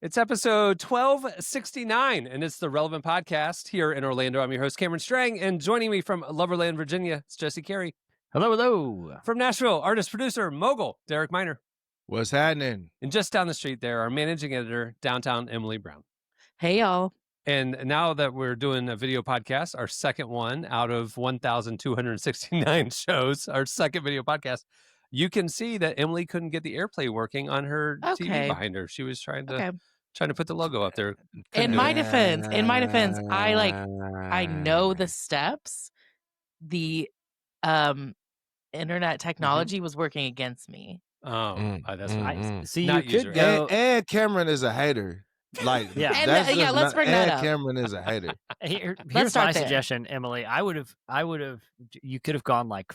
It's episode 1269, and it's the Relevant Podcast here in Orlando. I'm your host, Cameron Strang, and joining me from Loverland, Virginia, it's Jesse Carey. Hello, hello. From Nashville, artist, producer, mogul, Derek Miner. What's happening? And just down the street there, our managing editor, downtown, Emily Brown. Hey, y'all. And now that we're doing a video podcast, our second one out of 1,269 shows, our second video podcast, you can see that Emily couldn't get the AirPlay working on her TV behind her. She was trying to put the logo up there. In my defense, I know the steps. The internet technology was working against me. Oh, that's nice. See, you could go. And Cameron is a hater. Like, let's bring that up. Cameron is a hater. Here's my suggestion, Emily. You could have gone like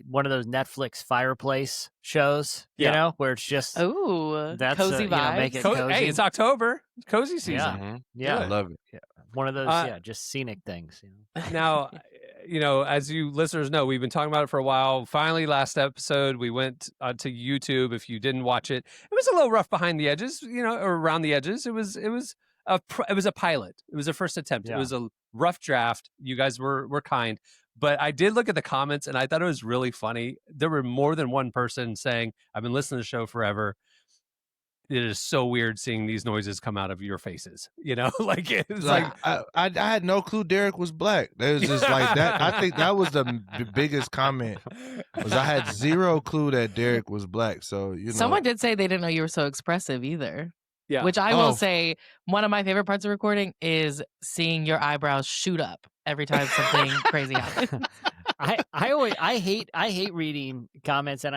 one of those Netflix fireplace shows, you know, where it's just that's cozy vibes. Make it cozy. Hey, it's October, cozy season. Yeah, I love it. Yeah. One of those, just scenic things. Now, as you listeners know, we've been talking about it for a while. Finally, last episode, we went to YouTube. If you didn't watch it, it was a little rough behind the edges, or around the edges. It was a pilot. It was a first attempt. Yeah. It was a rough draft. You guys were kind, but I did look at the comments and I thought it was really funny. There were more than one person saying, "I've been listening to the show forever. It is so weird seeing these noises come out of your faces." Like it's like I had no clue Derek was black. It was just like that. I think that was the biggest comment. Was I had zero clue that Derek was black. So someone did say they didn't know you were so expressive either. Yeah. Which I will say, one of my favorite parts of recording is seeing your eyebrows shoot up every time something crazy happens. I hate reading comments and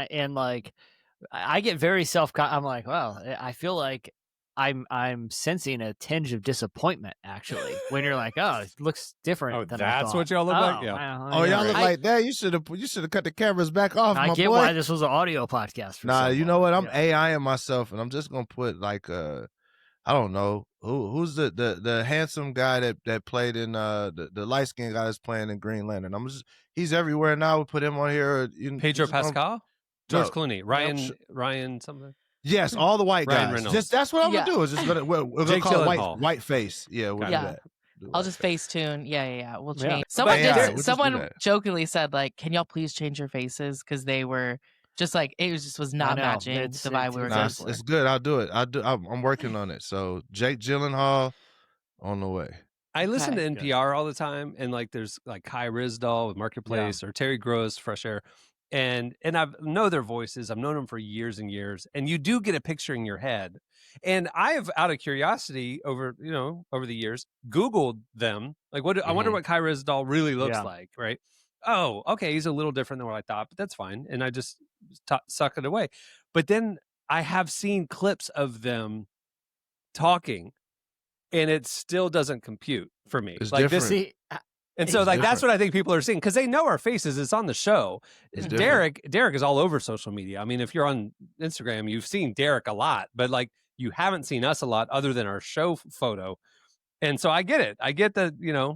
I get very I'm like, well, I feel like I'm sensing a tinge of disappointment actually when you're like, oh, it looks different than that's I thought. What y'all look like. Yeah. Y'all look like that. You should have cut the cameras back off. I get why this was an audio podcast. You know what? I'm AIing myself, and I'm just gonna put like I don't know who's the handsome guy that played in the light skinned guy that's playing in Green Lantern. He's everywhere now. We put him on here. Pedro Pascal. George Clooney, Ryan something. Yes, all the white Ryan guys. That's what I'm gonna do. Is just we're gonna call it white face. Yeah, we'll do that. I'll just face tune. Yeah. We'll change. Yeah. Someone jokingly said, like, "Can y'all please change your faces?" Because they were just like was not matching the vibe we were going for. It's good. I'll do it. I'm working on it. So Jake Gyllenhaal on the way. I listen to NPR all the time, and there's Kai Ryssdal with Marketplace or Terry Gross, Fresh Air. And I know their voices. I've known them for years and years. And you do get a picture in your head. And I have, out of curiosity, over the years, Googled them. I wonder what Kai Ryssdal really looks like, right? Oh, okay, he's a little different than what I thought, but that's fine. And I just suck it away. But then I have seen clips of them talking, and it still doesn't compute for me. It's different. And so that's what I think people are seeing, because they know our faces. It's on the show. Derek is all over social media. I mean, if you're on Instagram, you've seen Derek a lot, but you haven't seen us a lot other than our show photo. And so I get it. I get that,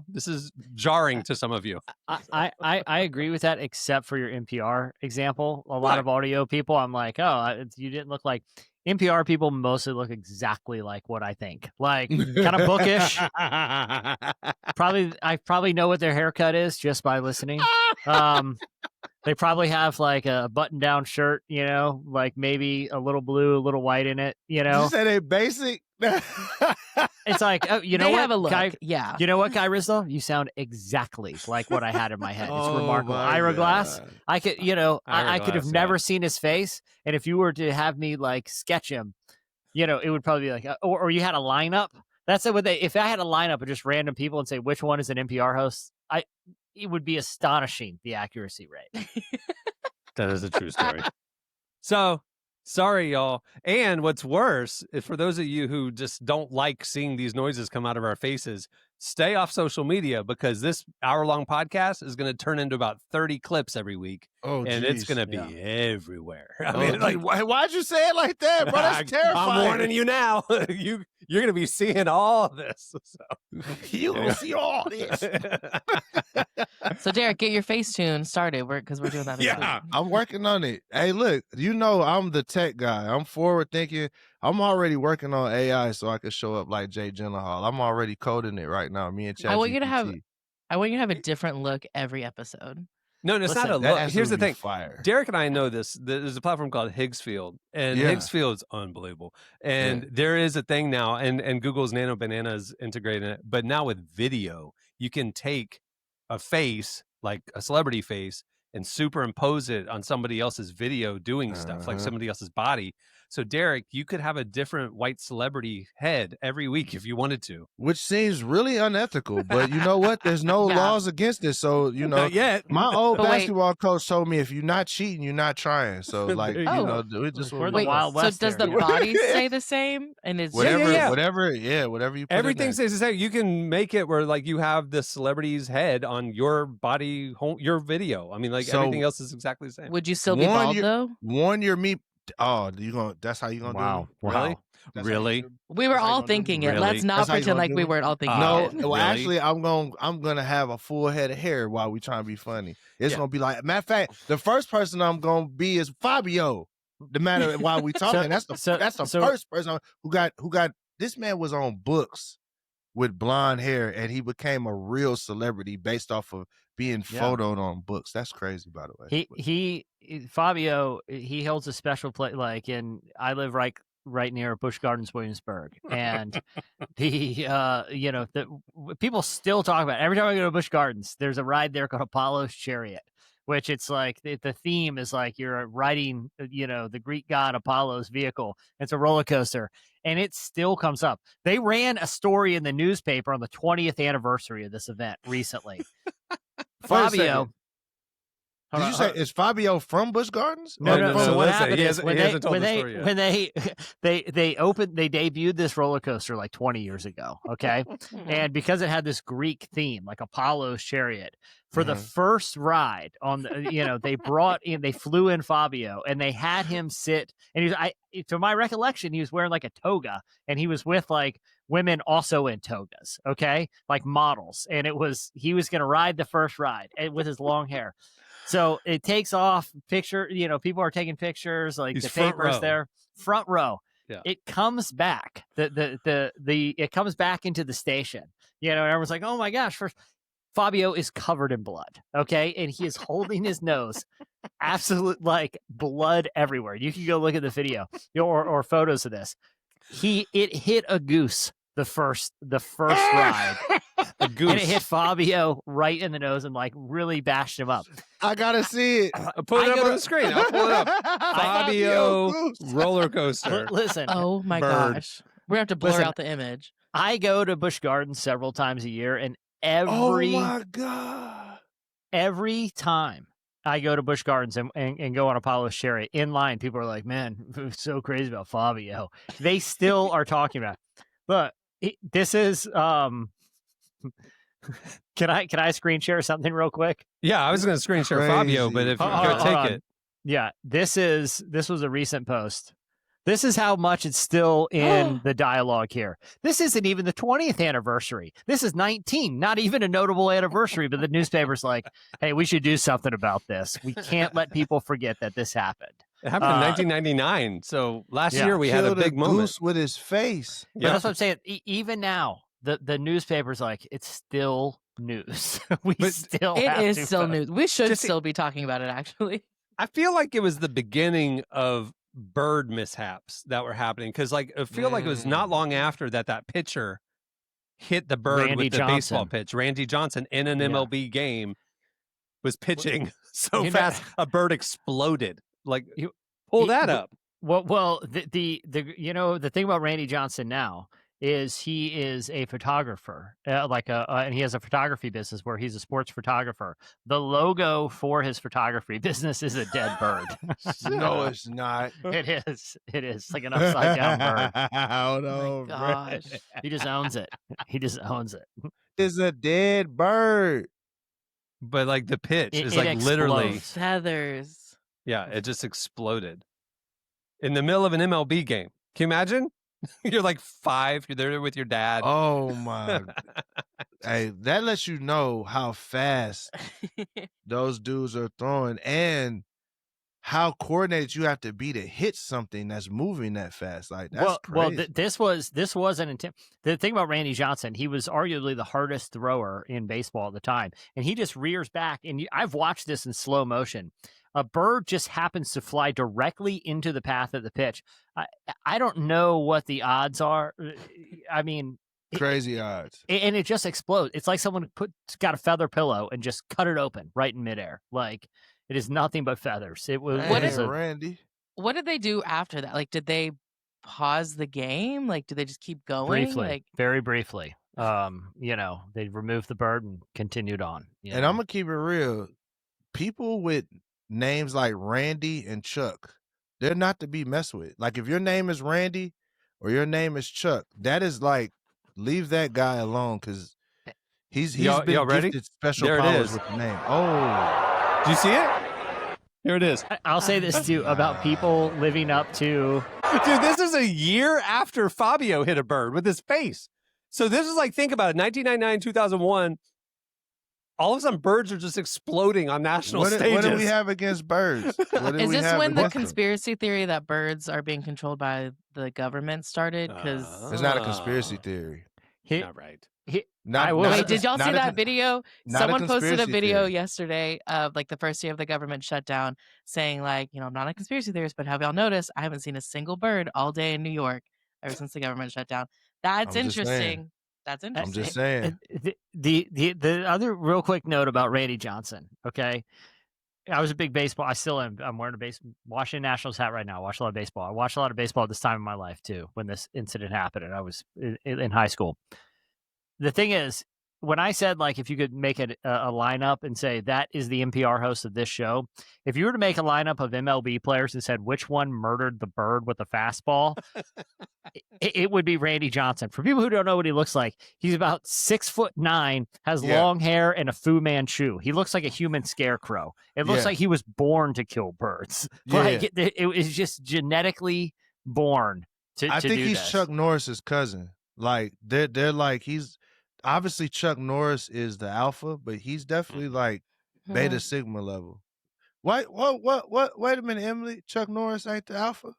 this is jarring to some of you. I agree with that, except for your NPR example. A lot of audio people, I'm like, oh, you didn't look like... NPR people mostly look exactly like what I think, like kind of bookish. I probably know what their haircut is just by listening. They probably have like a button-down shirt, like maybe a little blue, a little white in it. You said they basic. It's like, oh, you know they what? Have a look. You know what, Kai Ryssdal? You sound exactly like what I had in my head. It's remarkable. Ira Glass. I could, I could have never seen his face, and if you were to have me sketch him, it would probably be like, or you had a lineup. That's what if I had a lineup of just random people and say which one is an NPR host, it would be astonishing, the accuracy rate. That is a true story. So. Sorry, y'all. And what's worse, for those of you who just don't like seeing these noises come out of our faces, stay off social media, because this hour-long podcast is going to turn into about 30 clips every week. Oh, and it's going to be everywhere. I mean, why'd you say it like that, bro? That's terrifying. I'm warning you now. You you're gonna be seeing all of this. So. You will see all this. So Derek, get your Facetune started because we're doing that this week. I'm working on it. Hey, look, I'm the tech guy. I'm forward thinking. I'm already working on AI so I can show up like Jay Gyllenhaal. I'm already coding it right now. Me and ChatGPT. I want you to have a different look every episode. No, it's not a look. Here's the thing. Fire. Derek and I know this. There's a platform called Higgsfield, and Higgsfield's unbelievable. And there is a thing now, and Google's Nano Banana is integrating it. But now with video, you can take a face, like a celebrity face, and superimpose it on somebody else's video doing stuff, like somebody else's body. So, Derek, you could have a different white celebrity head every week if you wanted to. Which seems really unethical, but you know what? There's no laws against it. So, Not yet. My old basketball coach told me if you're not cheating, you're not trying. So, like, it just we're the Wild West. So, does the body stay the same? And it's whatever you put everything stays the same. You can make it where, like, you have the celebrity's head on your body, your video. I mean, like, everything else is exactly the same. Would you still be bald, though? Warn your meat. Oh, that's how you gonna do it? Really? Really? We were all thinking it. Let's not pretend like we weren't all thinking it. No, well, actually, I'm gonna have a full head of hair while we trying to be funny. It's gonna be like, matter of fact, the first person I'm gonna be is Fabio. The matter while we talking, that's the first person who got. This man was on books with blonde hair, and he became a real celebrity based off of being photoed on books. That's crazy, by the way. Fabio, he holds a special place. Like I live right near Busch Gardens, Williamsburg, and the people still talk about it. Every time I go to Busch Gardens, there's a ride there called Apollo's Chariot, which it's like the theme is like you're riding, the Greek god Apollo's vehicle. It's a roller coaster, and it still comes up. They ran a story in the newspaper on the 20th anniversary of this event recently. Fabio. Did you say is Fabio from Busch Gardens? No. So what happened is when they debuted this roller coaster like 20 years ago, okay? And because it had this Greek theme, like Apollo's Chariot, for the first ride on they flew in Fabio and they had him sit, and to my recollection, he was wearing like a toga, and he was with like women also in togas, okay? Like models. And he was going to ride the first ride with his long hair. So it takes off picture, people are taking pictures, like He's the paper's there, front row. Yeah. It comes back. It comes back into the station. And everyone's like, "Oh my gosh!" First, Fabio is covered in blood. Okay, and he is holding his nose, absolute like blood everywhere. You can go look at the video or photos of this. It hit a goose the first ride. A goose. And it hit Fabio right in the nose and like really bashed him up. I gotta see it. Put it up on the screen. I'll pull it up. Fabio roller coaster. Listen. Oh my gosh. We're gonna have to blur out the image. I go to Busch Gardens several times a year, and oh my God. Every time I go to Busch Gardens and go on Apollo's Chariot in line, people are like, "Man, it's so crazy about Fabio." They still are talking about it. But this is Can I screen share something real quick? Yeah, I was going to screen share Fabio, but if you could take it. Yeah, this was a recent post. This is how much it's still in the dialogue here. This isn't even the 20th anniversary. This is 19, not even a notable anniversary, but the newspaper's like, "Hey, we should do something about this. We can't let people forget that this happened." It happened in 1999. So last year we had a big moment. Goose with his face. Yeah. That's what I'm saying. Even now, the newspaper's like, it's still news. It is still news. We should still be talking about it, actually. I feel like it was the beginning of bird mishaps that were happening, because like I feel like it was not long after that pitcher hit the bird with the baseball pitch. Randy Johnson in an MLB game was pitching so fast a bird exploded. Like, pull that up. Well, the thing about Randy Johnson now is he is a photographer, and he has a photography business where he's a sports photographer. The logo for his photography business is a dead bird. No, it's not. It is. It is like an upside down bird. Oh no, gosh! He just owns it. It's a dead bird. But like the pitch is like literally feathers. Yeah, it just exploded in the middle of an MLB game. Can you imagine? You're like 5. You're there with your dad. Oh my! Hey, that lets you know how fast those dudes are throwing and how coordinated you have to be to hit something that's moving that fast. Like that's crazy. Well, this was an intent. The thing about Randy Johnson, he was arguably the hardest thrower in baseball at the time, and he just rears back. And I've watched this in slow motion. A bird just happens to fly directly into the path of the pitch. I don't know what the odds are. I mean, crazy odds, and it just explodes. It's like someone got a feather pillow and just cut it open right in midair. Like it is nothing but feathers. It was Randy. What did they do after that? Like, did they pause the game? Like, did they just keep going? Briefly, very briefly. They removed the bird and continued on. And I'm gonna keep it real. People with names like Randy and Chuck, they're not to be messed with. Like if your name is Randy or your name is Chuck, that is like, leave that guy alone because he's been gifted special powers with the name. Oh, do you see it? Here it is. I'll say this too about people living up to. Dude, this is a year after Fabio hit a bird with his face. So this is like, think about it, 1999, 2001. All of a sudden, birds are just exploding on national stages. What do we have against birds? Is this when the conspiracy theory that birds are being controlled by the government started? Because it's not a conspiracy theory. Not right. Wait, did y'all see that video? Someone posted a video yesterday of like the first day of the government shutdown saying like, I'm not a conspiracy theorist, but have y'all noticed I haven't seen a single bird all day in New York ever since the government shut down. That's interesting. That's interesting. I'm just saying. The other real quick note about Randy Johnson, okay? I was a big baseball. I still am. I'm wearing a Washington Nationals hat right now. I watch a lot of baseball. I watched a lot of baseball at this time in my life too, when this incident happened and I was in high school. The thing is, when I said, like, if you could make a lineup and say that is the NPR host of this show, if you were to make a lineup of MLB players and said which one murdered the bird with a fastball, it would be Randy Johnson. For people who don't know what he looks like, he's about 6'9", has long hair and a Fu Manchu. He looks like a human scarecrow. It looks like he was born to kill birds. Like it was just genetically born to I think do he's this. Chuck Norris's cousin. Like they're like obviously Chuck Norris is the alpha, but he's definitely like beta sigma level. What? Wait a minute, Emily. Chuck Norris ain't the alpha?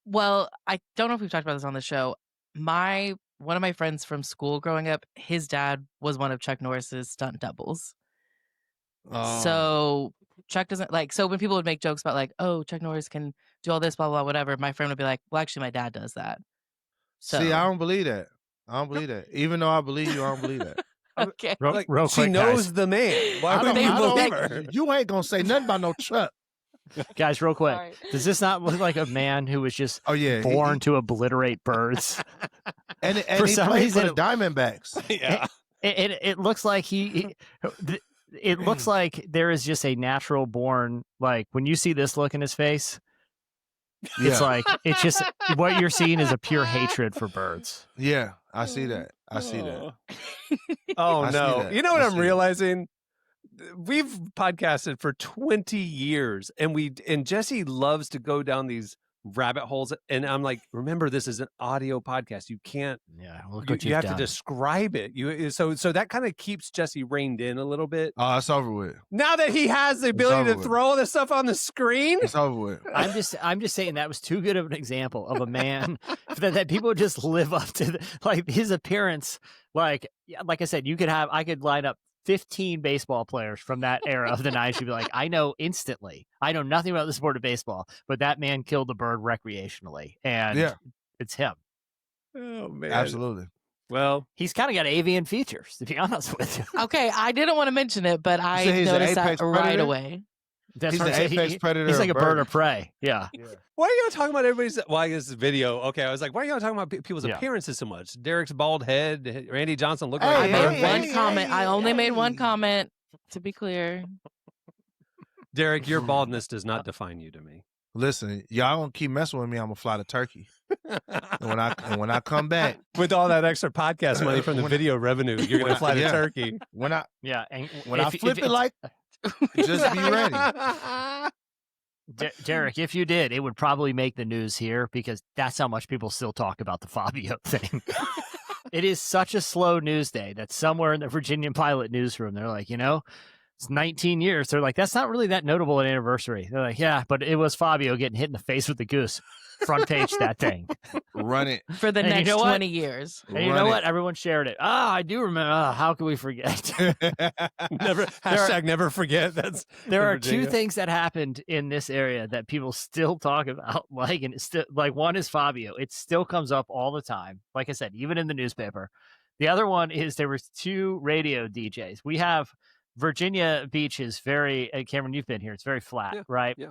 Well, I don't know if we've talked about this on the show. One of my friends from school growing up, his dad was one of Chuck Norris's stunt doubles. So Chuck doesn't so when people would make jokes about like, oh, Chuck Norris can do all this, blah, blah, whatever, my friend would be like, well, actually my dad does that. So, see, I don't believe that. Even though I believe you, I don't believe that. Okay. Real she quick, knows guys. the man. Why would you believe her? You ain't gonna say nothing about no Chuck. Guys, real quick. Sorry. Does this not look like a man who was just born to obliterate birds? and for he some played reason, for the Diamondbacks. Yeah. It looks like it looks like there is just a natural born, like when you see this look in his face, it's like, it's just, what you're seeing is a pure hatred for birds. Yeah, I see that. I see that. Oh, I see no. that. You know what I'm that. realizing? We've podcasted for 20 years and Jesse loves to go down these rabbit holes. And I'm like, remember, this is an audio podcast. You can't, you have to describe it. So that kind of keeps Jesse reined in a little bit. Oh, it's over with. Now that he has the ability to throw all this stuff on the screen. It's over with. I'm just saying that was too good of an example of a man that people just live up to, like his appearance. Like I said, I could line up 15 baseball players from that era of the 90s. You'd be like, I know instantly. I know nothing about the sport of baseball, but that man killed a bird recreationally, and it's him. Oh, man. Absolutely. Well, he's kind of got avian features, to be honest with you. Okay, I didn't want to mention it, but I noticed that right away. He's the apex predator. He's like a bird of prey. Yeah. Why are y'all talking about everybody's? Why is this video? Okay, I was like, why are y'all talking about people's appearances so much? Derek's bald head, Randy Johnson looked like I made one comment. I only made one comment, to be clear. Derek, your baldness does not define you to me. Listen, y'all gonna keep messing with me, I'm gonna fly to Turkey. and when I come back with all that extra podcast money from the video revenue, you're gonna fly to Turkey. I flip it like, just be ready. Derek, if you did, it would probably make the news here because that's how much people still talk about the Fabio thing. It is such a slow news day that somewhere in the Virginia Pilot newsroom, they're like, it's 19 years. They're like, that's not really that notable an anniversary. They're like, yeah, but it was Fabio getting hit in the face with the goose. Front page that thing. Run it. For the next 20 years. And you know what? Everyone shared it. I do remember. How can we forget? Never forget. There are two things that happened in this area that people still talk about. And it's still one is Fabio. It still comes up all the time. Like I said, even in the newspaper. The other one is there was 2 radio DJs. We have Virginia Beach is very, Cameron, you've been here. It's very flat, right? Yeah.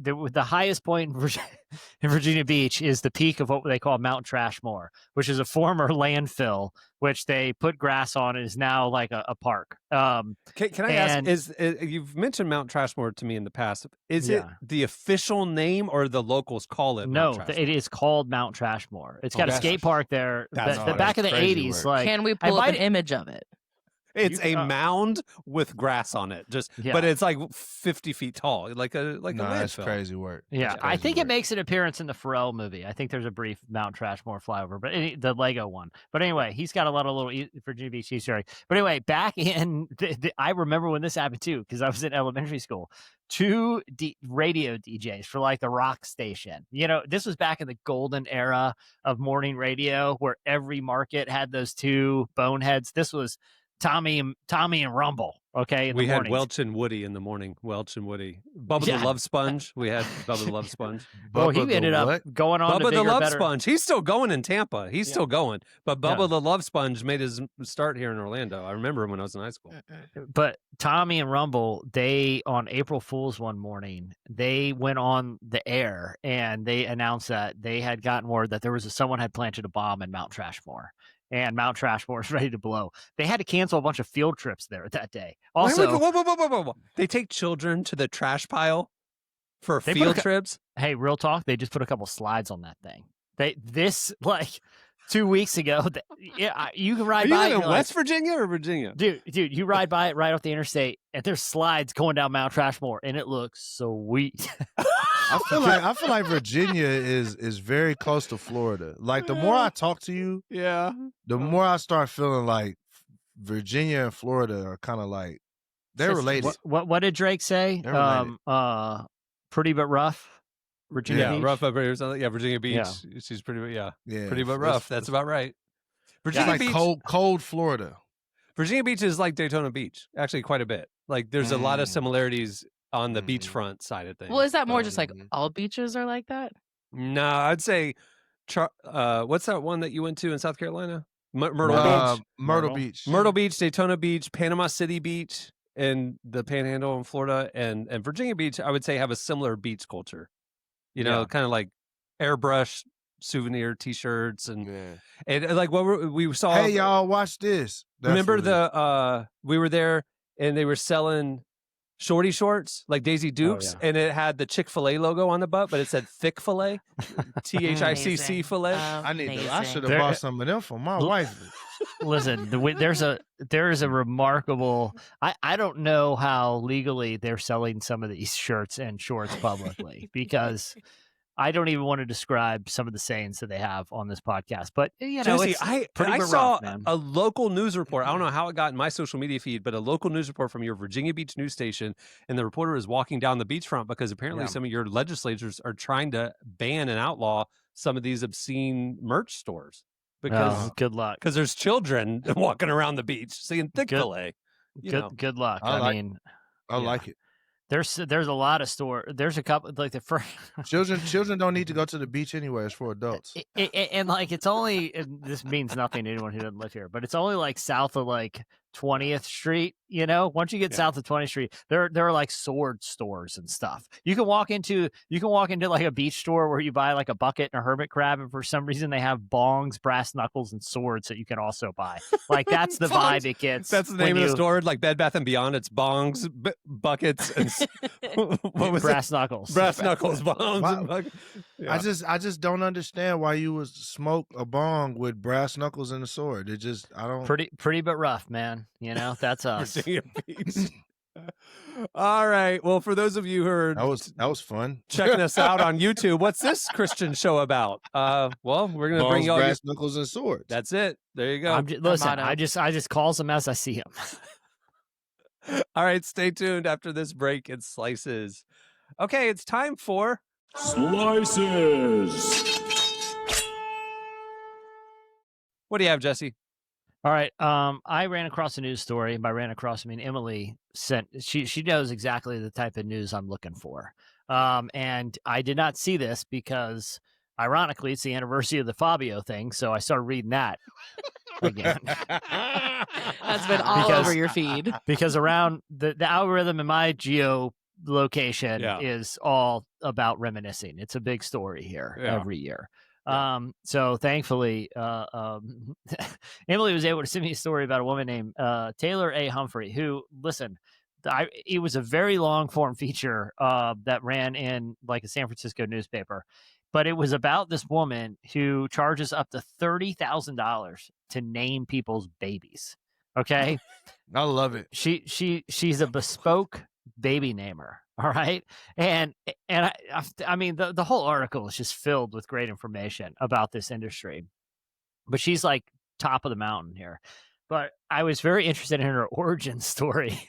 The highest point in Virginia Beach is the peak of what they call Mount Trashmore, which is a former landfill, which they put grass on and is now like a park. Can I ask, you've mentioned Mount Trashmore to me in the past. Is it the official name or the locals call it Mount Trashmore? It is called Mount Trashmore. It's got a skate park there. The back of the 80s. Can we pull up an image of it? It's a mound with grass on it, but it's like 50 feet tall, like a landfill. That's crazy work. Yeah, I think it makes an appearance in the Pharrell movie. I think there's a brief Mount Trashmore flyover, but the Lego one. But anyway, he's got a lot of little Virginia Beach Easter eggs. But anyway, back in, I remember when this happened too, because I was in elementary school. 2 radio DJs for like the rock station. This was back in the golden era of morning radio, where every market had those 2 boneheads. This was Tommy and Rumble. Okay, we had Welch and Woody in the morning. Welch and Woody. Bubba the Love Sponge. We had Bubba the Love Sponge. Well, he ended up going on. Bubba to the Love Sponge. He's still going in Tampa. He's still going. But Bubba the Love Sponge made his start here in Orlando. I remember him when I was in high school. But Tommy and Rumble, they on April Fool's one morning, they went on the air and they announced that they had gotten word that someone had planted a bomb in Mount Trashmore. And Mount Trashmore is ready to blow. They had to cancel a bunch of field trips there that day. Also, whoa. They take children to the trash pile for field trips. Hey, real talk. They just put a couple slides on that thing. 2 weeks ago. You can ride by. Are you in West Virginia or Virginia? Dude, you ride by it right off the interstate, and there's slides going down Mount Trashmore, and it looks sweet. I feel like Virginia is very close to Florida. Like the more I talk to you, the more I start feeling like Virginia and Florida are kind of like they're related. What did Drake say? Pretty but rough. Virginia Beach? Rough up here. Virginia Beach. Yeah. She's pretty but rough. That's about right. Virginia Beach, cold Florida. Virginia Beach is like Daytona Beach, actually quite a bit. Like there's a lot of similarities on the beachfront side of things. Well, is that more just like all beaches are like that? No, I'd say, what's that one that you went to in South Carolina? Myrtle Beach. Myrtle Beach, Daytona Beach, Panama City Beach, and the Panhandle in Florida, and Virginia Beach, I would say have a similar beach culture. Kind of like airbrush souvenir T-shirts and like what we saw. Hey, y'all, watch this. Remember we were there and they were selling shorty shorts like Daisy Dukes, and it had the Chick-fil-A logo on the butt, but it said thick fillet, THICC fillet. I should have bought some of them for my wife. Listen, there is a remarkable. I don't know how legally they're selling some of these shirts and shorts publicly because I don't even want to describe some of the sayings that they have on this podcast. But Jesse, it's I saw a local news report. I don't know how it got in my social media feed, but a local news report from your Virginia Beach news station, and the reporter is walking down the beachfront because apparently some of your legislators are trying to ban and outlaw some of these obscene merch stores. Because good luck. Because there's children walking around the beach seeing thick fillet. Good luck. I like it. There's a lot of there's a couple like the first children don't need to go to the beach anyway. It's for adults. And like it's only this means nothing to anyone who doesn't live here, but it's only like south of like 20th Street. Once you get south of 20th Street, there are like sword stores and stuff. You can walk into like a beach store where you buy like a bucket and a hermit crab, and for some reason they have bongs, brass knuckles, and swords that you can also buy. Like that's the vibe it gets. That's the name of the store, like Bed Bath and Beyond. It's bongs, buckets, and what was brass knuckles, bongs. I just don't understand why you would smoke a bong with brass knuckles and a sword. I don't. Pretty but rough, man. That's us. Virginia Beach. All right. Well, for those of you who are that was fun checking us out on YouTube, what's this Christian show about? Well, we're gonna bring y'all brass knuckles and swords. That's it. There you go. Listen, I just calls them as I see them. All right, stay tuned after this break. It slices. Okay, it's time for Slices. What do you have, Jesse? All right. I ran across a news story. By ran across, I mean Emily sent. She knows exactly the type of news I'm looking for. And I did not see this because, ironically, it's the anniversary of the Fabio thing. So I started reading that again. That's been all over your feed. Because around the algorithm in my geolocation is all about reminiscing. It's a big story here every year. So thankfully, Emily was able to send me a story about a woman named Taylor A. Humphrey, who, listen, it was a very long form feature that ran in like a San Francisco newspaper, but it was about this woman who charges up to $30,000 to name people's babies. Okay. I love it. She's a bespoke baby namer. All right. And I mean, the whole article is just filled with great information about this industry, but she's like top of the mountain here. But I was very interested in her origin story.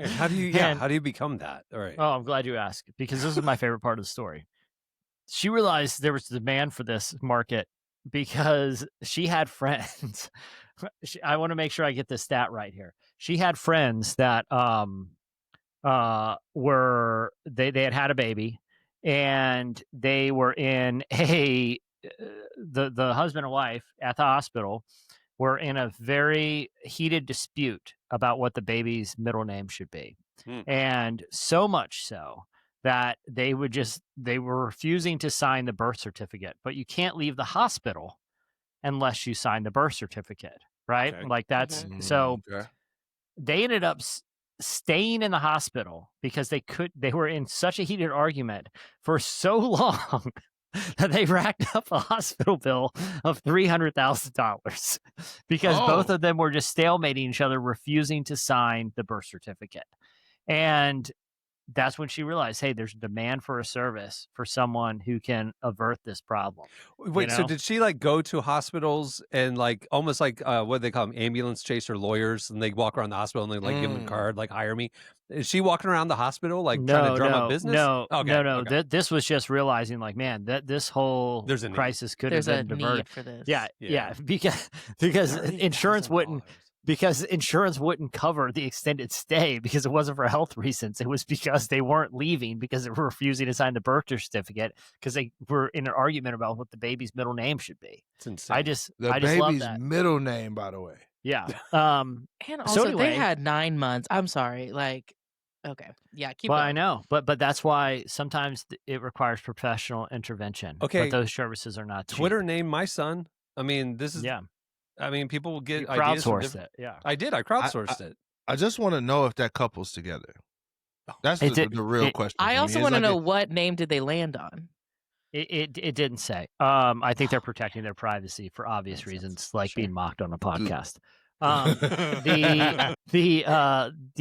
How do you become that? All right. Oh, I'm glad you asked, because this is my favorite part of the story. She realized there was demand for this market because she had friends. I want to make sure I get this stat right here. She had friends that, were they had a baby, and they were in the husband and wife at the hospital were in a very heated dispute about what the baby's middle name should be. And so much so that they were refusing to sign the birth certificate. But you can't leave the hospital unless you sign the birth certificate, right? Okay. Like that's so they ended up staying in the hospital because they were in such a heated argument for so long that they racked up a hospital bill of $300,000 because both of them were just stalemating each other, refusing to sign the birth certificate. And that's when she realized, hey, there's demand for a service for someone who can avert this problem. Wait, so did she like go to hospitals and like almost like what do they call them, ambulance chaser lawyers, and they walk around the hospital and they like give them a card, like hire me? Is she walking around the hospital like trying to drum up business? No. This was just realizing like, man, that this whole crisis could have been diverted. Need for this. Yeah. Because insurance wouldn't. Because insurance wouldn't cover the extended stay because it wasn't for health reasons. It was because they weren't leaving because they were refusing to sign the birth certificate because they were in an argument about what the baby's middle name should be. It's insane. I just baby's love that. middle name, by the way. Yeah. And also, so anyway, they had 9 months. I'm sorry. Like, okay. Yeah, keep going. I know. But that's why sometimes it requires professional intervention. Okay. But those services are not cheap. Twitter named my son. I mean, this is... Yeah. I mean, people will get ideas. Crowdsourced it. Yeah, I did. I crowdsourced it. I just want to know if that couple's together. That's the real question. I also want to know what name did they land on. It didn't say. I think they're protecting their privacy for obvious reasons, like being mocked on a podcast. The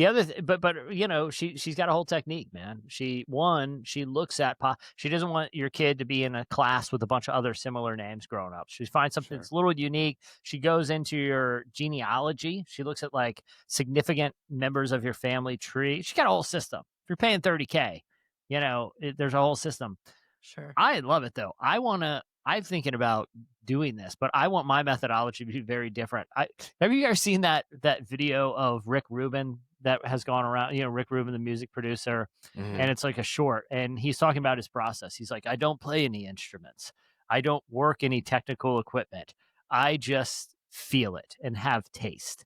other but you know, she's got a whole technique, man. She looks at she doesn't want your kid to be in a class with a bunch of other similar names growing up. She finds something that's a little unique. She goes into your genealogy. She looks at like significant members of your family tree. She got a whole system. If you're paying $30,000, you know, there's a whole system. Sure. I love it though. I'm thinking about doing this, but I want my methodology to be very different. Have you guys seen that video of Rick Rubin that has gone around? You know, Rick Rubin, the music producer, and it's like a short, and he's talking about his process. He's like, I don't play any instruments. I don't work any technical equipment. I just feel it and have taste.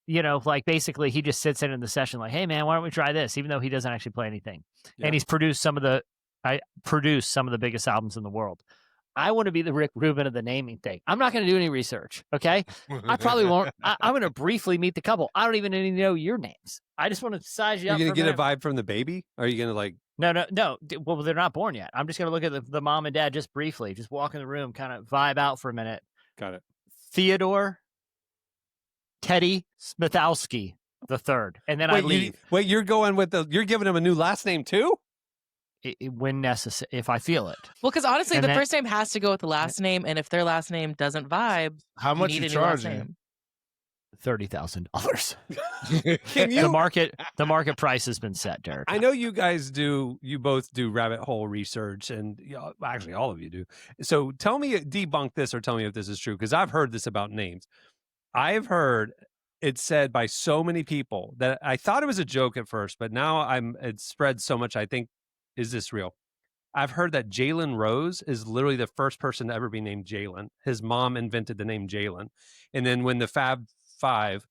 You know, like basically he just sits in the session like, hey man, why don't we try this? Even though he doesn't actually play anything. Yeah. And he's produced some of the biggest albums in the world. I want to be the Rick Rubin of the naming thing. I'm not going to do any research, okay? I probably won't. I'm going to briefly meet the couple. I don't even need to know your names. I just want to size you up. Are you going to get a vibe from the baby? Or are you going to like... No. Well, they're not born yet. I'm just going to look at the mom and dad just briefly. Just walk in the room, kind of vibe out for a minute. Got it. Theodore Teddy Smithowski. The third, and then I leave. You're going with you're giving him a new last name too? When necessary, if I feel it. Well, because honestly, the first name has to go with the last name, and if their last name doesn't vibe, how much you charging? $30,000. Can you? The market price has been set, Derek. I know you guys do. You both do rabbit hole research, and actually, all of you do. So tell me, debunk this, or tell me if this is true, because I've heard this about names. I've heard it said by so many people that I thought it was a joke at first, but now it's spread so much. I think, is this real? I've heard that Jalen Rose is literally the first person to ever be named Jalen. His mom invented the name Jalen. And then when the Fab Five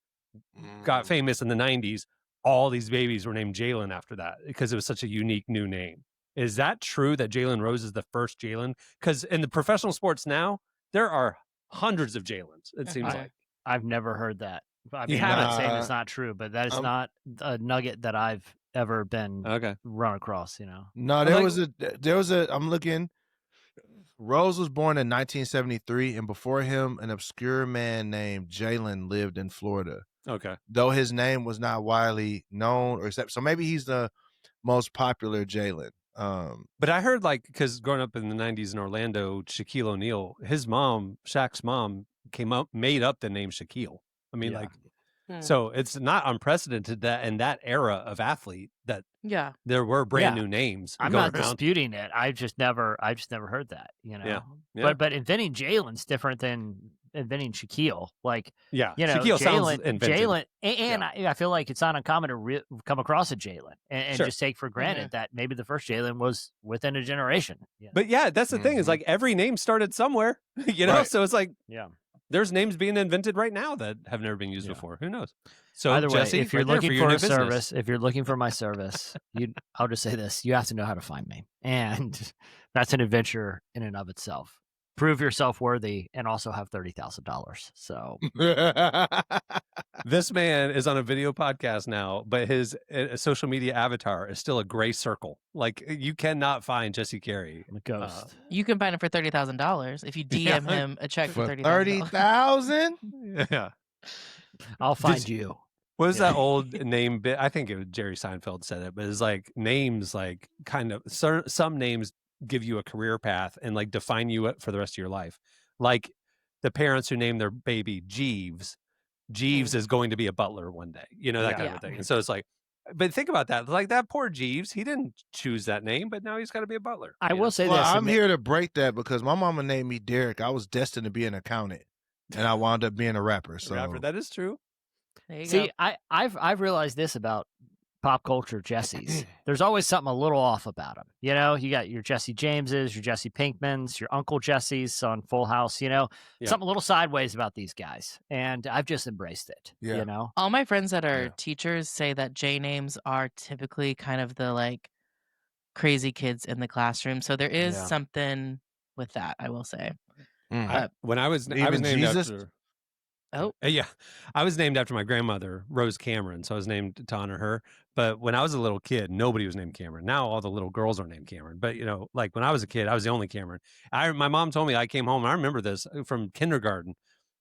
got famous in the 90s, all these babies were named Jalen after that because it was such a unique new name. Is that true that Jalen Rose is the first Jalen? Because in the professional sports now, there are hundreds of Jalens, it seems like. I've never heard that. I'm not saying it's not true, but that is not a nugget that I've ever been run across, No, there was a I'm looking. Rose was born in 1973, and before him, an obscure man named Jalen lived in Florida. Okay. Though his name was not widely known or accepted. So maybe he's the most popular Jalen. But I heard, because growing up in the 90s in Orlando, Shaquille O'Neal, his mom, Shaq's mom, made up the name Shaquille. I mean, so it's not unprecedented that in that era of athlete that there were brand new names. I'm not disputing it. I just never heard that, Yeah. But inventing Jalen's different than inventing Shaquille. Shaquille sounds invented. Jalen, and I feel like it's not uncommon to come across a Jalen and just take for granted that maybe the first Jalen was within a generation. But that's the thing is every name started somewhere, Right. So it's there's names being invented right now that have never been used before. Who knows? So either way, Jesse, if you're looking for a service, if you're looking for my service, I'll just say this: you have to know how to find me, and that's an adventure in and of itself. Prove yourself worthy, and also have $30,000. So this man is on a video podcast now, but his social media avatar is still a gray circle. You cannot find Jesse Carey. I'm a ghost. You can find him for $30,000 if you DM him a check for $30,000. Yeah, I'll find you. What was that old name bit? I think Jerry Seinfeld said it, but it's names, kind of some names give you a career path and define you for the rest of your life. Like the parents who name their baby Jeeves. Jeeves is going to be a butler one day, that kind of thing. And so it's but think about that. That poor Jeeves, he didn't choose that name, but now he's got to be a butler. I will say this. I'm here to break that because my mama named me Derek. I was destined to be an accountant, and I wound up being a rapper. So that is true. There you See, go. I've realized this about pop culture Jessies. There's always something a little off about them. You got your Jesse Jameses, your Jesse Pinkmans, your Uncle Jesse's on Full House, something a little sideways about these guys. And I've just embraced it, All my friends that are teachers say that J names are typically kind of the crazy kids in the classroom. So there is something with that, I will say. When I was named after... Oh, yeah. I was named after my grandmother, Rose Cameron. So I was named to honor her. But when I was a little kid, nobody was named Cameron. Now all the little girls are named Cameron. But, when I was a kid, I was the only Cameron. My mom told me I came home, and I remember this from kindergarten,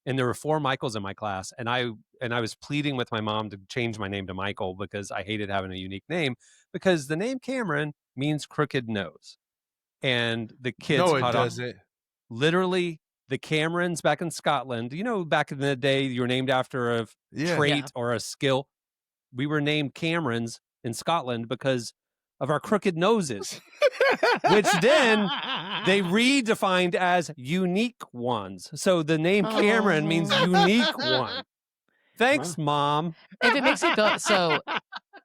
and there were 4 Michaels in my class. And I was pleading with my mom to change my name to Michael because I hated having a unique name, because the name Cameron means crooked nose. And the kids caught on. Literally, the Camerons back in Scotland, back in the day, you were named after a trait or a skill. We were named Camerons in Scotland because of our crooked noses, which then they redefined as unique ones. So the name Cameron means unique one. Thanks, Mom. If it makes you go, so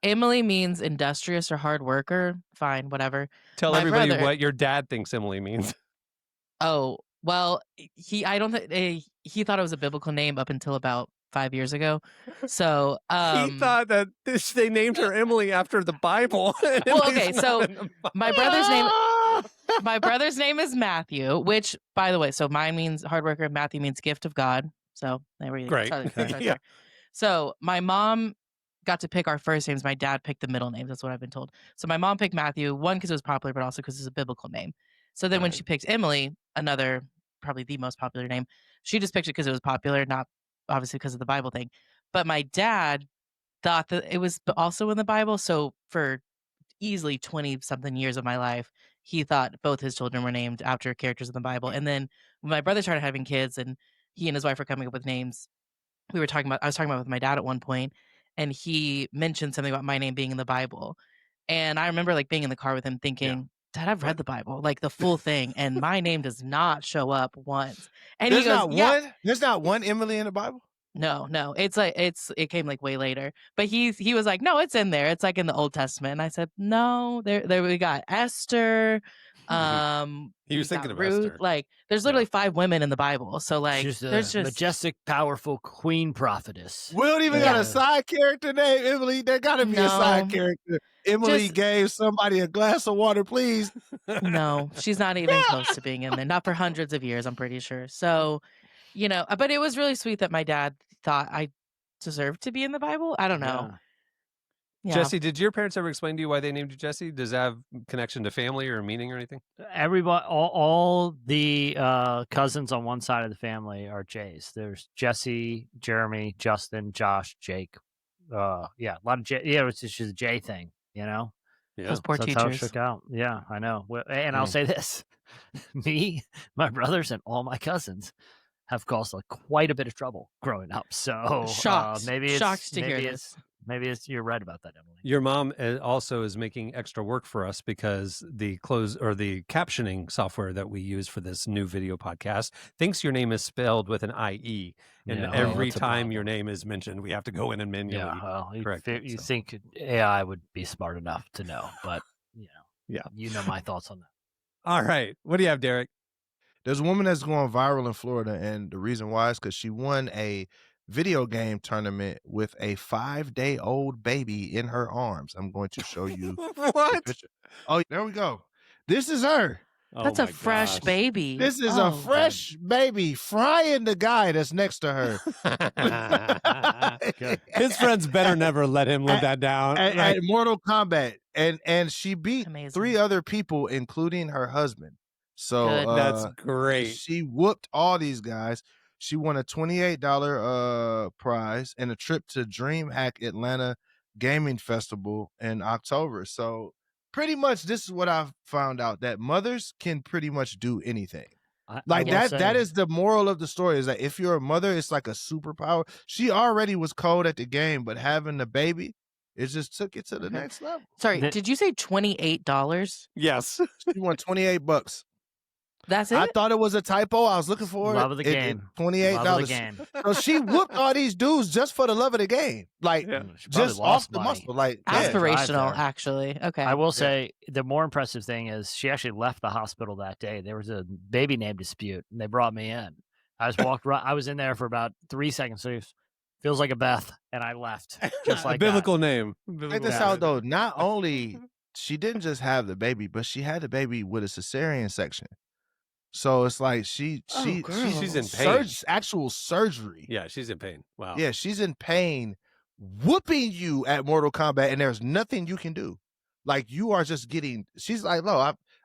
Emily means industrious or hard worker. Fine, whatever. Tell everybody what your dad thinks Emily means. Oh, well, he thought it was a biblical name up until about 5 years ago. So he thought that they named her Emily after the Bible. Well, okay, so my brother's name is Matthew, which, by the way, so mine means hard worker, Matthew means gift of God. So there we go. Great. Yeah. So my mom got to pick our first names. My dad picked the middle names. That's what I've been told. So my mom picked Matthew, one because it was popular, but also because it's a biblical name. So then when she picked Emily, another probably the most popular name, she just picked it because it was popular, not obviously because of the Bible thing. But my dad thought that it was also in the Bible. So for easily 20 something years of my life, he thought both his children were named after characters in the Bible. And then when my brother started having kids and he and his wife were coming up with names, I was talking about with my dad at one point, and he mentioned something about my name being in the Bible. And I remember like being in the car with him thinking, Dad, I've read the Bible, like the full thing, and my name does not show up once. And There's he goes, there's not one Emily in the Bible? No. It came like way later. But he was like, no, it's in there. It's like in the Old Testament. And I said, no, there we got Esther. He was thinking of Ruth. Esther. Like, there's literally 5 women in the Bible. So like, there's just majestic, powerful queen prophetess. We don't even got a side character named Emily. There got to be a side character. Emily gave somebody a glass of water, please. No, she's not even close to being in there. Not for hundreds of years, I'm pretty sure. So, but it was really sweet that my dad thought I deserved to be in the Bible. I don't know. Yeah. Jesse, did your parents ever explain to you why they named you Jesse? Does that have connection to family or meaning or anything? Everybody, all the cousins on one side of the family are J's. There's Jesse, Jeremy, Justin, Josh, Jake. A lot of J. Yeah, it's just a J thing, Yeah. Those poor teachers. That's how it shook out. Yeah, I know. And I'll say this: me, my brothers, and all my cousins have caused quite a bit of trouble growing up. So shocked to hear this. Maybe you're right about that, Emily. Your mom also is making extra work for us because the the captioning software that we use for this new video podcast thinks your name is spelled with an IE. And every time your name is mentioned, we have to go in and manually correct it. You think AI would be smart enough to know, but you know my thoughts on that. All right. What do you have, Derek? There's a woman that's going viral in Florida, and the reason why is because she won a video game tournament with a 5-day-old baby in her arms. I'm going to show you what? Oh, there we go. This is her. That's a fresh baby. This is a fresh baby frying the guy that's next to her. His friends better never let him live that down. At Mortal Kombat. And she beat 3 other people, including her husband. So that's great. She whooped all these guys. She won a $28 prize and a trip to DreamHack Atlanta Gaming Festival in October. So pretty much this is what I've found out, that mothers can pretty much do anything. That is the moral of the story, is that if you're a mother, it's like a superpower. She already was cold at the game, but having the baby, it just took it to the next level. Sorry, did you say $28? Yes. She won $28. That's it? I thought it was a typo. I was looking for love of the game. $28. Love of the game. So she whooped all these dudes just for the love of the game. Just off the muscle. Aspirational, actually. Okay. I will say the more impressive thing is she actually left the hospital that day. There was a baby name dispute, and they brought me in. I was in there for about 3 seconds. So it feels like a Beth, and I left. Just like biblical name. Check this out, though. Not only she didn't just have the baby, but she had the baby with a cesarean section. So it's like she's in pain. Actual surgery. Yeah, she's in pain. Wow. Yeah, she's in pain, whooping you at Mortal Kombat, and there's nothing you can do. Like, you are just getting. She's like, "No,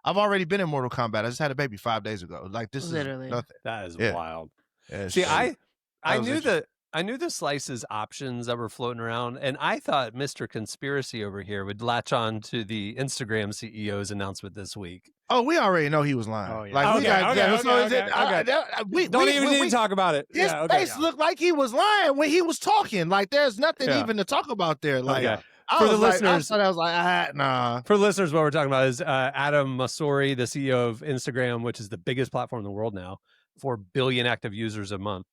I've already been in Mortal Kombat. I just had a baby 5 days ago. Like, this literally is nothing." That is wild. Yeah, see, I knew the slices options that were floating around, and I thought Mr. Conspiracy over here would latch on to the Instagram CEO's announcement this week. Oh, we already know he was lying. Oh, yeah. We don't even need to talk about it. His face looked like he was lying when he was talking. Like, there's nothing even to talk about there. Like, for the listeners, I was like, nah. For the listeners, what we're talking about is Adam Mosseri, the CEO of Instagram, which is the biggest platform in the world now, 4 billion active users a month,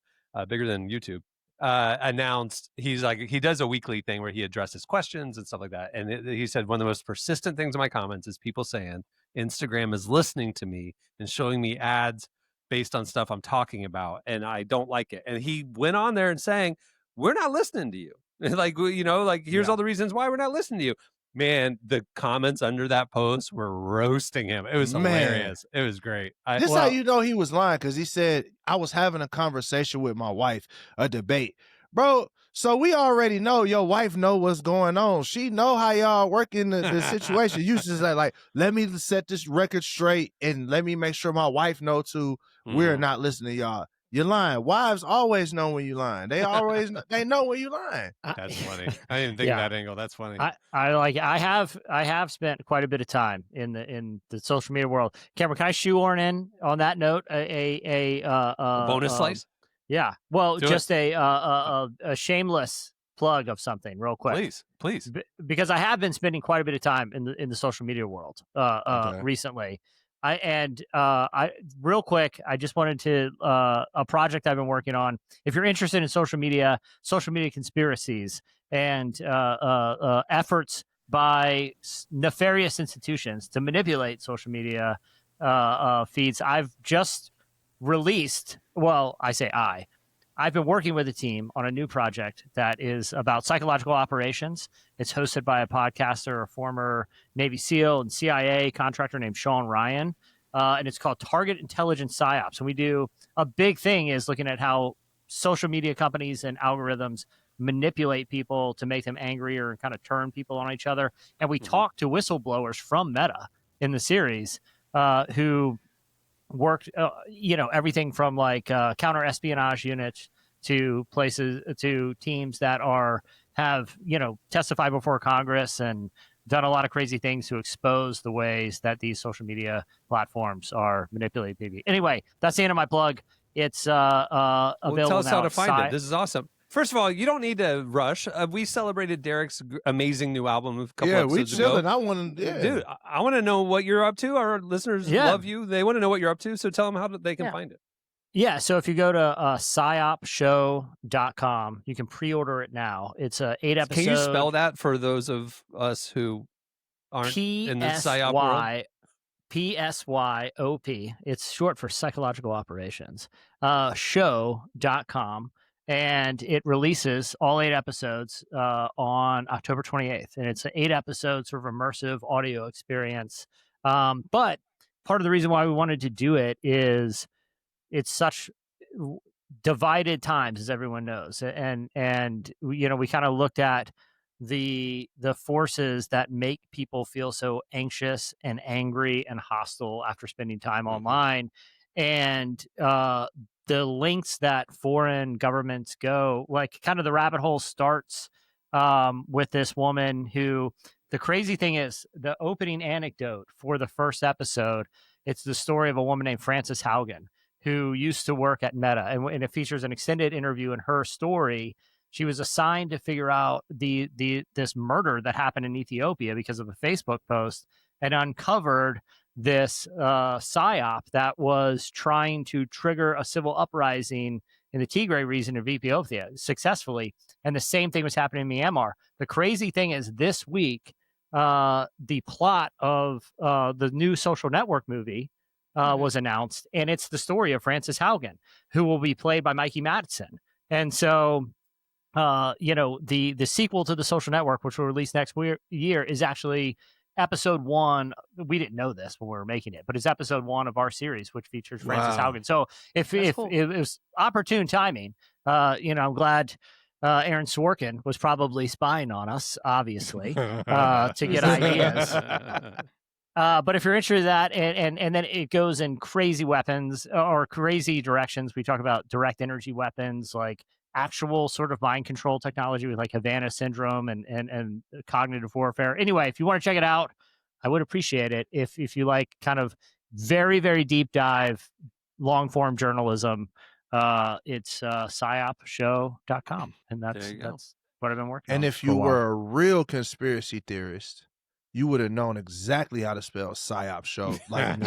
bigger than YouTube. Announced he does a weekly thing where he addresses questions and stuff like that, and he said one of the most persistent things in my comments is people saying Instagram is listening to me and showing me ads based on stuff I'm talking about, and I don't like it. And he went on there and saying, we're not listening to you. Here's all the reasons why we're not listening to you. Man, the comments under that post were roasting him. It was hilarious. It was great. This is how you know he was lying, because he said, I was having a conversation with my wife, a debate. Bro, so we already know your wife know what's going on. She know how y'all work in the situation. You just like, let me set this record straight and let me make sure my wife know too, we're not listening to y'all. you're lying. Wives always know when you're lying. They always they know when you're lying. That's funny. I didn't think of that angle. That's funny. I have spent quite a bit of time in the social media world. Cameron, can I shoehorn in on that note a bonus slice? Yeah. Well, just a shameless plug of something real quick. Please. Because I have been spending quite a bit of time in the social media world recently. Real quick, I just wanted to a project I've been working on. If you're interested in social media conspiracies, and efforts by nefarious institutions to manipulate social media feeds, I've just released. Well, I say I've been working with a team on a new project that is about psychological operations. It's hosted by a podcaster, a former Navy SEAL and CIA contractor named Sean Ryan. And it's called Target Intelligence PsyOps. And we do a big thing is looking at how social media companies and algorithms manipulate people to make them angrier and kind of turn people on each other. And we talk to whistleblowers from Meta in the series who worked, everything from like counter espionage units to places to teams that have testified before Congress and done a lot of crazy things to expose the ways that these social media platforms are manipulating people. Anyway, that's the end of my plug. It's available tell us now how to find it. This is awesome. First of all, you don't need to rush. We celebrated Derek's amazing new album a couple episodes ago. I want to, dude. I want to know what you're up to. Our listeners love you. They want to know what you're up to. So tell them how they can find it. Yeah, so if you go to psyopshow.com, you can pre-order it now. It's 8 episodes. Can you spell that for those of us who aren't in the psyop world? PSYOP. It's short for psychological operations. Show.com. And it releases all 8 episodes on October 28th. And it's an 8 episode sort of immersive audio experience. But part of the reason why we wanted to do it is it's such divided times, as everyone knows. And we kind of looked at the forces that make people feel so anxious and angry and hostile after spending time online. And the lengths that foreign governments go, like kind of the rabbit hole starts with this woman who, the crazy thing is, the opening anecdote for the first episode, it's the story of a woman named Frances Haugen, who used to work at Meta. And it features an extended interview in her story. She was assigned to figure out this murder that happened in Ethiopia because of a Facebook post, and uncovered this psyop that was trying to trigger a civil uprising in the Tigray region of Ethiopia successfully. And the same thing was happening in Myanmar. The crazy thing is, this week, the plot of the new Social Network movie was announced, and it's the story of Frances Haugen, who will be played by Mikey Madsen. And so, the sequel to the Social Network, which will release next year, is actually episode 1. We didn't know this when we were making it, but it's episode 1 of our series, which features Frances Haugen. So if cool. It was opportune timing, I'm glad Aaron Sorkin was probably spying on us, obviously, to get ideas. But if you're interested in that, and then it goes in crazy weapons or crazy directions. We talk about direct energy weapons, like actual sort of mind control technology with like Havana syndrome and cognitive warfare. Anyway, if you want to check it out, I would appreciate it. If you like kind of very, very deep dive, long form journalism, it's psyopshow.com. And that's what I've been working on. And if you were a real conspiracy theorist, you would have known exactly how to spell PSYOP show. Like,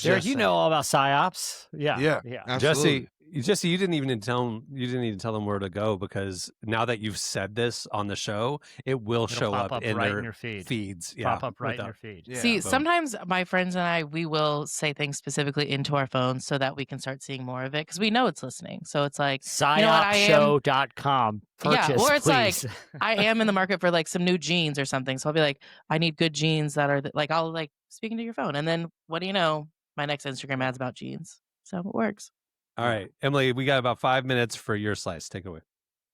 Derek, you know all about PSYOPs. Yeah. Absolutely. Jesse, you didn't even tell them where to go, because now that you've said this on the show, it'll show up in right their in your feeds. Yeah, pop up right in your feed. Yeah. See, sometimes my friends and I, we will say things specifically into our phones so that we can start seeing more of it, because we know it's listening. So it's like PsyopShow.com. Purchase, or it's please. like I am in the market for like some new jeans or something. So I'll be like, I need good jeans that are like, I'll like speaking to your phone, and then what do you know? My next Instagram ad's about jeans. So it works. All right, Emily, we got about 5 minutes for your slice. Take it away.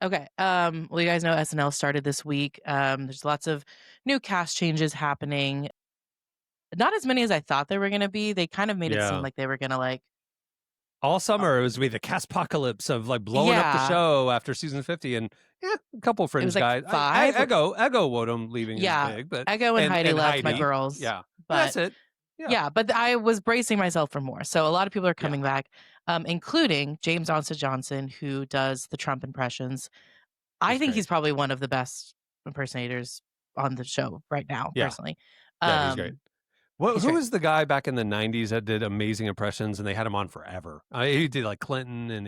Okay. Well, you guys know SNL started this week. There's lots of new cast changes happening. Not as many as I thought there were going to be. They kind of made it seem like they were going to like all summer it was the cast-pocalypse of like blowing up the show after season 50, and a couple of Fringe guys. Like 5. Ego Wotum leaving is big, but Ego and Heidi left, my girls. Yeah, but that's it. Yeah, but I was bracing myself for more. So a lot of people are coming back, including James Austin Johnson, who does the Trump impressions. I think he's probably one of the best impersonators on the show right now, personally. Yeah, he's great. Who was the guy back in the 90s that did amazing impressions and they had him on forever? He did like Clinton and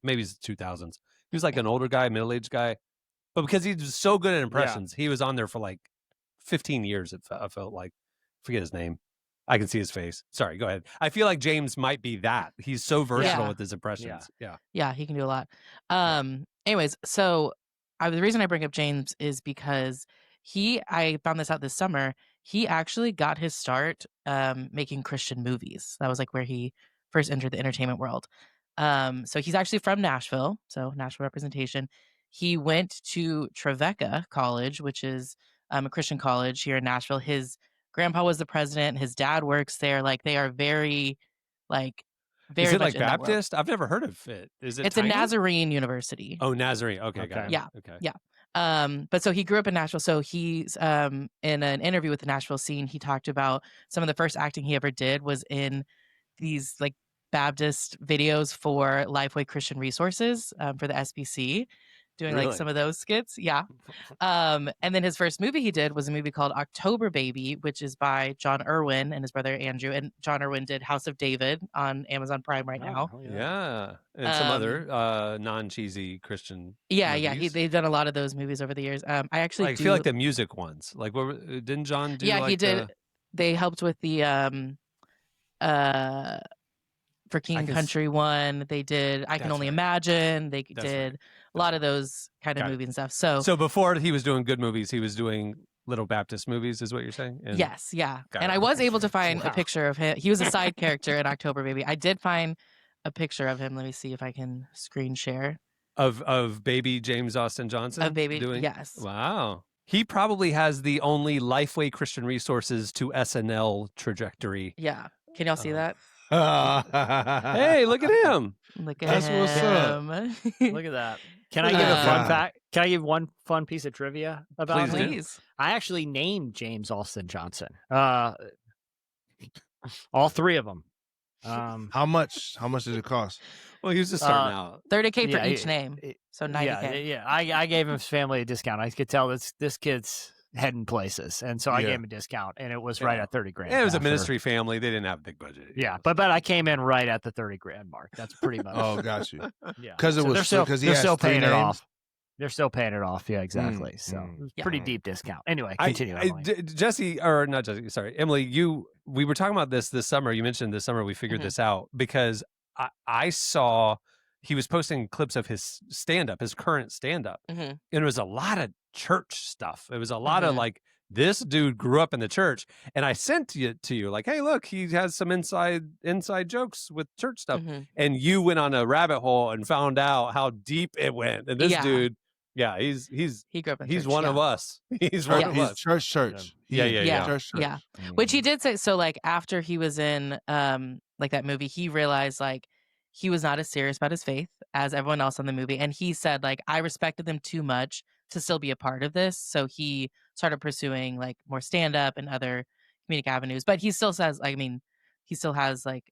maybe it's the 2000s. He was like an older guy, middle-aged guy. But because he was so good at impressions, he was on there for like 15 years, I felt like. Forget his name. I can see his face. Sorry, go ahead. I feel like James might be that. He's so versatile with his impressions. Yeah, he can do a lot. Anyways, so the reason I bring up James is because I found this out this summer. He actually got his start making Christian movies. That was like where he first entered the entertainment world. So he's actually from Nashville, so Nashville representation. He went to Trevecca College, which is a Christian college here in Nashville. His grandpa was the president. His dad works there. Like they are very Is it like Baptist? I've never heard of it. Is it? It's a Nazarene university. Oh, Nazarene. Okay, got it. Yeah. Okay. Yeah. But so he grew up in Nashville. So he's in an interview with the Nashville Scene, he talked about some of the first acting he ever did was in these like Baptist videos for Lifeway Christian Resources for the SBC. Doing like some of those skits. Yeah. And then his first movie he did was a movie called October Baby, which is by John Irwin and his brother Andrew. And John Irwin did House of David on Amazon Prime right now. Yeah. And some other non-cheesy Christian movies. They've done a lot of those movies over the years. I feel like the music ones. Like didn't John do he did. They helped with the for King Country one. They did I Can Only Imagine. They did a lot of those kind of movies and stuff. So before he was doing good movies, he was doing little Baptist movies, is what you're saying? Yes, yeah. And I was able to find a picture of him. He was a side character in October Baby. I did find a picture of him. Let me see if I can screen share. Of baby James Austin Johnson? Of baby, yes. Wow. He probably has the only Lifeway Christian Resources to SNL trajectory. Yeah. Can y'all see that? Hey, look at him. Look at him. What's up. Look at that. Can I give a fun fact? Can I give one fun piece of trivia about him? Please. I actually named James Austin Johnson. All three of them. How much did it cost? Well, he was just starting out. $30K for each name. So $90K. Yeah. I gave his family a discount. I could tell this kid's heading places, and so I gave him a discount, and it was right at $30,000. Yeah, it was a ministry family; they didn't have a big budget. Yeah, but I came in right at the $30,000 mark. That's pretty much. Oh, got you. Yeah, because it was because they're still paying it off. They're still paying it off. Yeah, exactly. Pretty deep discount. Anyway, continue. Jesse, or not Jesse? Sorry, Emily. We were talking about this summer. You mentioned this summer we figured this out because I saw he was posting clips of his stand-up, his current stand-up, and it was a lot of church stuff. It was a lot of like, this dude grew up in the church, and I sent it to you like, hey, look, he has some inside jokes with church stuff, and you went on a rabbit hole and found out how deep it went. And this dude, he grew up in he's church, one of us. He's one of us. Church. Church. Which he did say. So like after he was in like that movie, he realized like he was not as serious about his faith as everyone else in the movie. And he said, like, I respected them too much to still be a part of this. So he started pursuing like more stand-up and other comedic avenues. But he still says, he still has like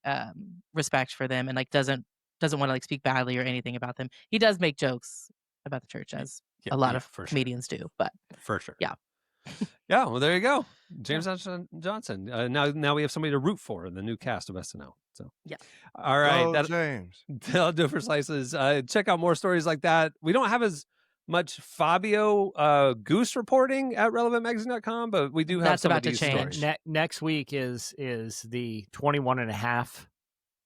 respect for them and like doesn't want to like speak badly or anything about them. He does make jokes about the church as a lot of comedians do, but for sure. Yeah. Yeah, well, there you go. James Johnson. Now we have somebody to root for in the new cast of SNL. So yeah. All right. James. That'll do for Slices. Check out more stories like that. We don't have as much Fabio Goose reporting at relevantmagazine.com, but we do have That's some about of these to change. stories. Next week is the 21 and a half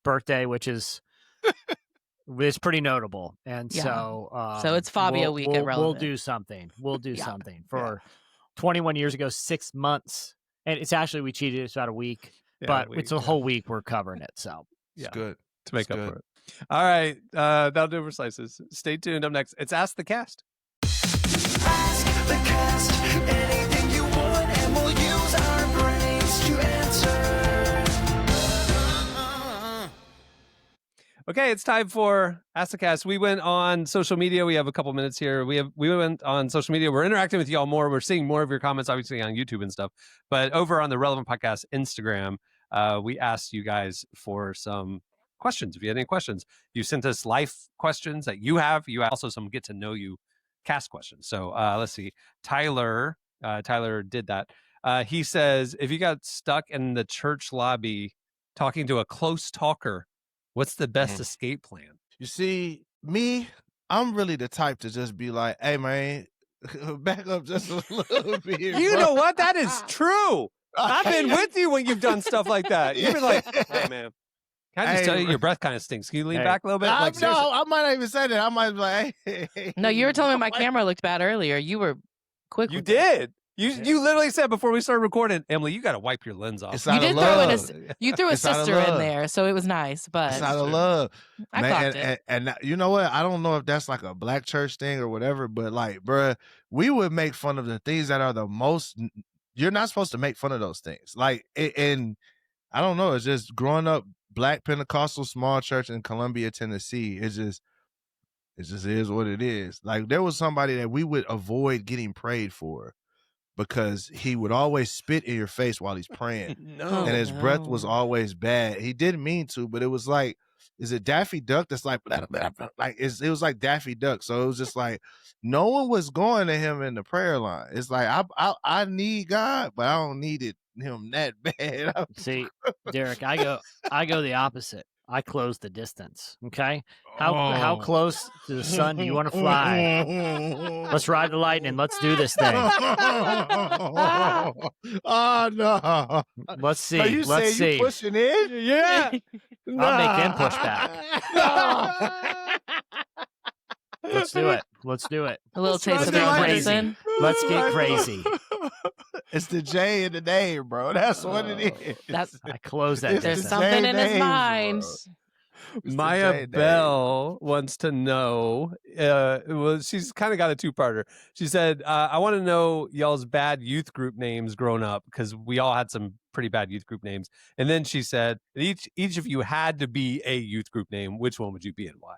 birthday, which is it's pretty notable. And so it's Fabio week at Relevant. We'll do something. We'll do something for 21 years ago, 6 months. And it's actually, we cheated. It's about a week, but it's a whole week we're covering it. So it's good to make up for it. All right. That'll do for Slices. Stay tuned. Up next, it's Ask the Cast. Ask the cast anything you want, and we'll use our brains to answer. Okay, it's time for Ask the Cast. We went on social media. We have a couple minutes here. We went on social media. We're interacting with y'all more. We're seeing more of your comments, obviously, on YouTube and stuff. But over on the Relevant Podcast Instagram, we asked you guys for some questions. If you had any questions, you sent us life questions that you have. You also some get to know you cast questions. So let's see. Tyler did that. He says, if you got stuck in the church lobby talking to a close talker, what's the best escape plan? You see, me, I'm really the type to just be like, hey, man, back up just a little bit. You know what? That is true. I've been with you when you've done stuff like that. You've been like, hey, man, can I just tell you your breath kind of stinks? Can you lean back a little bit? Like, no, I might not even say that. I might be like, hey. No, you were telling me my camera looked bad earlier. You were quick. You did. You literally said before we started recording, Emily, you got to wipe your lens off. You did throw a sister in there, so it was nice. But it's out of love. I clocked it. And you know what? I don't know if that's like a black church thing or whatever, but like, bruh, we would make fun of the things that are the most. You're not supposed to make fun of those things. Like, and I don't know. It's just growing up Black Pentecostal small church in Columbia, Tennessee. It just is what it is. Like, there was somebody that we would avoid getting prayed for, because he would always spit in your face while he's praying. And his breath was always bad. He didn't mean to, but it was like, is it Daffy Duck? That's like it was like Daffy Duck. So it was just like, no one was going to him in the prayer line. It's like, I need God, but I don't need him that bad. See, Derek, I go the opposite. I close the distance. Okay. How close to the sun do you want to fly? Let's ride the lightning. Let's do this thing. Oh no. Let's see. Are you Let's see. You pushing in? Yeah. I'll make him push back. Let's do it. Let's do it. A little taste of medicine. Let's get crazy. It's the J in the name, bro. That's what it is. I close that. There's something in his mind. Maya Bell wants to know. Well, she's kind of got a two-parter. She said, "I want to know y'all's bad youth group names growing up, because we all had some pretty bad youth group names." And then she said, "Each of you had to be a youth group name. Which one would you be and why?"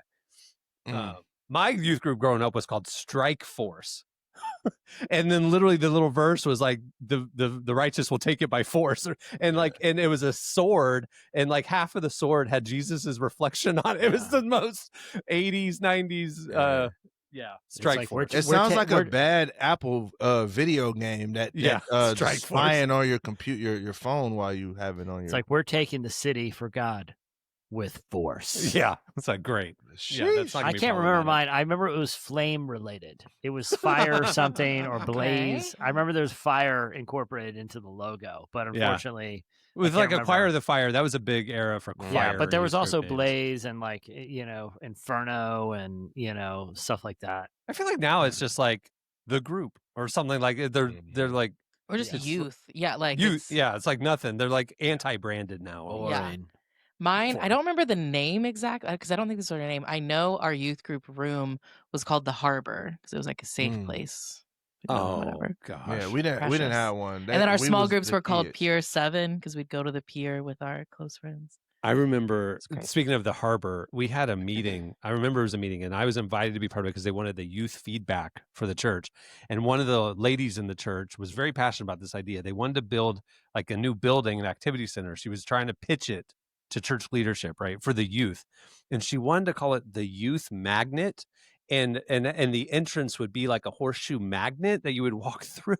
My youth group growing up was called Strike Force. And then literally the little verse was like, the righteous will take it by force, and it was a sword, and like half of the sword had Jesus's reflection on it. It was the most 80s 90s Strike Force. It sounds like a bad Apple video game that just flying on your computer, your phone while you have it on your. It's like, we're taking the city for God with force. Yeah, it's like great. Yeah, that's I can't remember mine. I remember it was flame related. It was fire or something, or blaze. I remember there's fire incorporated into the logo, but unfortunately, with like Acquire the Fire, that was a big era for Acquire. Yeah, but there was also Blaze and like Inferno and stuff like that. I feel like now it's just like the group or something, like they're like, or just youth. Yeah, like youth. Yeah, it's like nothing. They're like anti-branded now. Yeah. Mine, I don't remember the name exactly, because I don't think this was her name. I know our youth group room was called the Harbor, because it was like a safe place. Whatever. Gosh. Yeah, we didn't have one. And then our small groups were called Pier 7, because we'd go to the pier with our close friends. I remember, speaking of the Harbor, we had a meeting. I remember it was a meeting, and I was invited to be part of it because they wanted the youth feedback for the church. And one of the ladies in the church was very passionate about this idea. They wanted to build like a new building, an activity center. She was trying to pitch it to church leadership, right, for the youth, and she wanted to call it the Youth Magnet, and the entrance would be like a horseshoe magnet that you would walk through.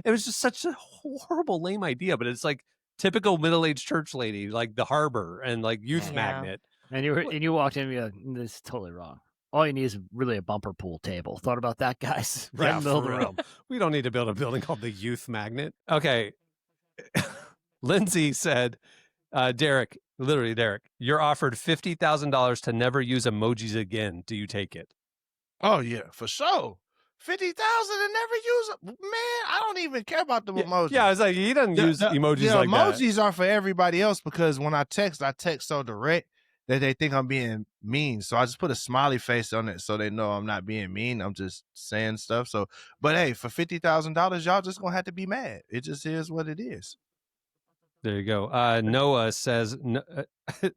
It was just such a horrible, lame idea, but it's like typical middle-aged church lady, like the Harbor and like Youth Magnet. And you walked in and you're like, this is totally wrong. All you need is really a bumper pool table. Thought about that, guys? Right in the middle of the room. We don't need to build a building called the Youth Magnet. Okay. Lindsay said, Derek, you're offered $50,000 to never use emojis again. Do you take it? Oh yeah, for sure. 50,000 and never use it. Man, I don't even care about the emojis. Yeah, I was like, he doesn't use emojis like that. Emojis are for everybody else, because when I text so direct that they think I'm being mean. So I just put a smiley face on it so they know I'm not being mean. I'm just saying stuff. So, but hey, for $50,000, y'all just gonna have to be mad. It just is what it is. There you go. Noah says,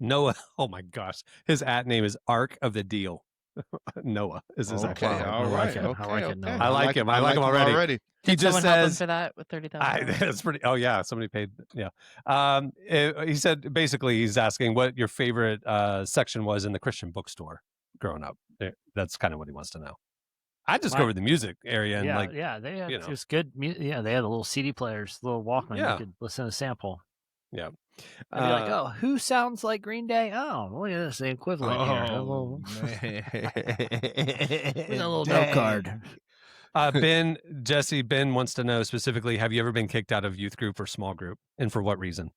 Noah, oh my gosh, his name is Ark of the Deal. Noah is his Okay, actual name. all right. I like it, Noah. I like him. I like him already. He Did just someone help him says for that with $30,000? that's pretty. Oh yeah, somebody paid. Yeah. He said basically he's asking what your favorite section was in the Christian bookstore growing up. That's kind of what he wants to know. I just go over the music area and they had just good music. Yeah, they had the little CD players, little Walkman. Yeah. You could listen to sample. Yeah. I'd be like, oh, who sounds like Green Day? Oh, look at this, the equivalent here. Oh, man. With a little note card. Ben wants to know specifically, have you ever been kicked out of youth group or small group, and for what reason?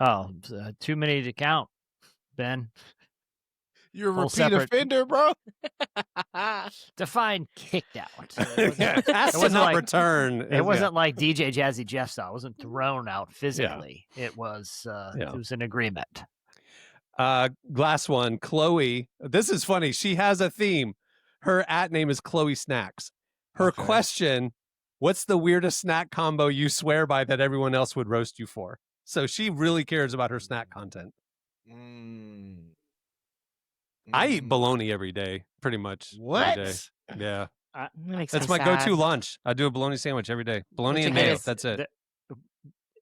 Oh, too many to count, Ben. You're a repeat offender, bro. Define kicked out. It wasn't like return. It wasn't like DJ Jazzy Jeff style. It wasn't thrown out physically. Yeah. It was an agreement. Glass one, Chloe. This is funny. She has a theme. Her @name is Chloe Snacks. Her question, what's the weirdest snack combo you swear by that everyone else would roast you for? So she really cares about her snack content. I eat bologna every day, pretty much. What? Every day. Yeah. That's my go-to lunch. I do a bologna sandwich every day. Bologna and mayo. That's it.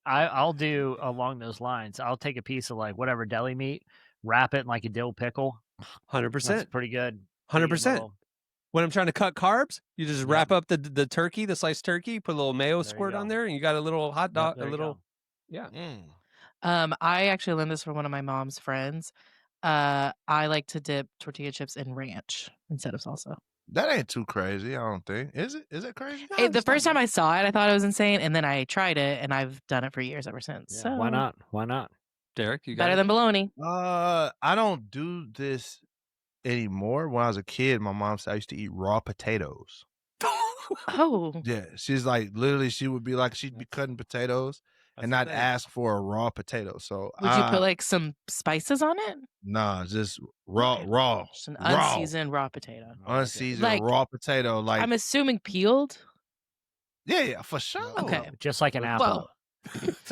I'll do along those lines. I'll take a piece of like whatever deli meat, wrap it in like a dill pickle. 100%. That's pretty good. 100%. When I'm trying to cut carbs, you just wrap up the turkey, the sliced turkey, put a little mayo squirt on there, and you got a little hot dog, I actually learned this from one of my mom's friends. I like to dip tortilla chips in ranch instead of salsa. That ain't too crazy, I don't think. Is it? Is it crazy? No, the first time I saw it, I thought it was insane, and then I tried it, and I've done it for years ever since. Yeah. So Why not? Why not? Derek, you got better than bologna. I don't do this anymore. When I was a kid, my mom said I used to eat raw potatoes. Oh. Yeah, she's like literally. She would be like she'd be cutting potatoes, and I'd ask for a raw potato. So would you put like some spices on it? Nah, just raw, just an unseasoned raw potato. Unseasoned like, raw potato. Like I'm assuming peeled. Yeah, for sure. Okay, just like an apple.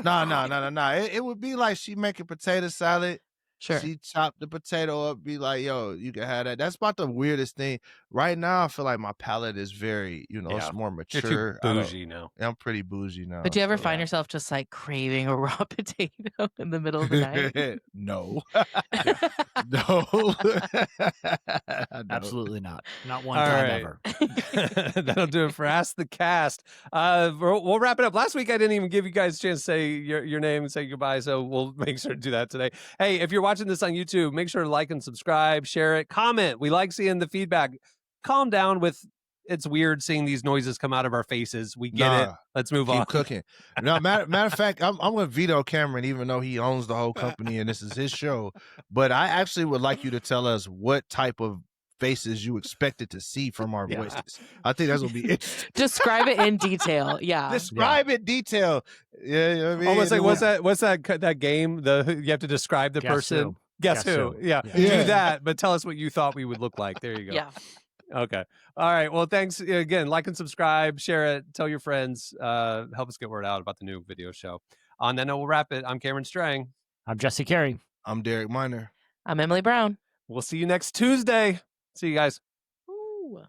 No. It would be like she making potato salad. Sure. She chopped the potato up, be like, yo, you can have that. That's about the weirdest thing. Right now, I feel like my palate is very, it's more mature. You're too bougie now. I'm pretty bougie now. But do you ever find yourself just like craving a raw potato in the middle of the night? No. No. Absolutely not. Not one time ever. That'll do it for Ask the Cast. We'll wrap it up. Last week, I didn't even give you guys a chance to say your name and say goodbye, so we'll make sure to do that today. Hey, if you're watching this on YouTube, make sure to like and subscribe, share it, comment. We like seeing the feedback. Calm down with it's weird seeing these noises come out of our faces. We get it. Let's move on. Keep cooking. No, matter of fact, I'm going to veto Cameron, even though he owns the whole company and this is his show. But I actually would like you to tell us what type of faces you expected to see from our voices. I think that's going to be interesting. Describe it in detail. Yeah. Describe it in detail. Yeah, you know what I mean? Almost like what's that game? You have to describe the person. Guess who? Yeah. Do that, but tell us what you thought we would look like. There you go. Yeah. Okay. All right. Well, thanks again. Like and subscribe, share it, tell your friends, help us get word out about the new video show. On that note, we'll wrap it. I'm Cameron Strang. I'm Jesse Carey. I'm Derek Miner. I'm Emily Brown. We'll see you next Tuesday. See you guys. Ooh.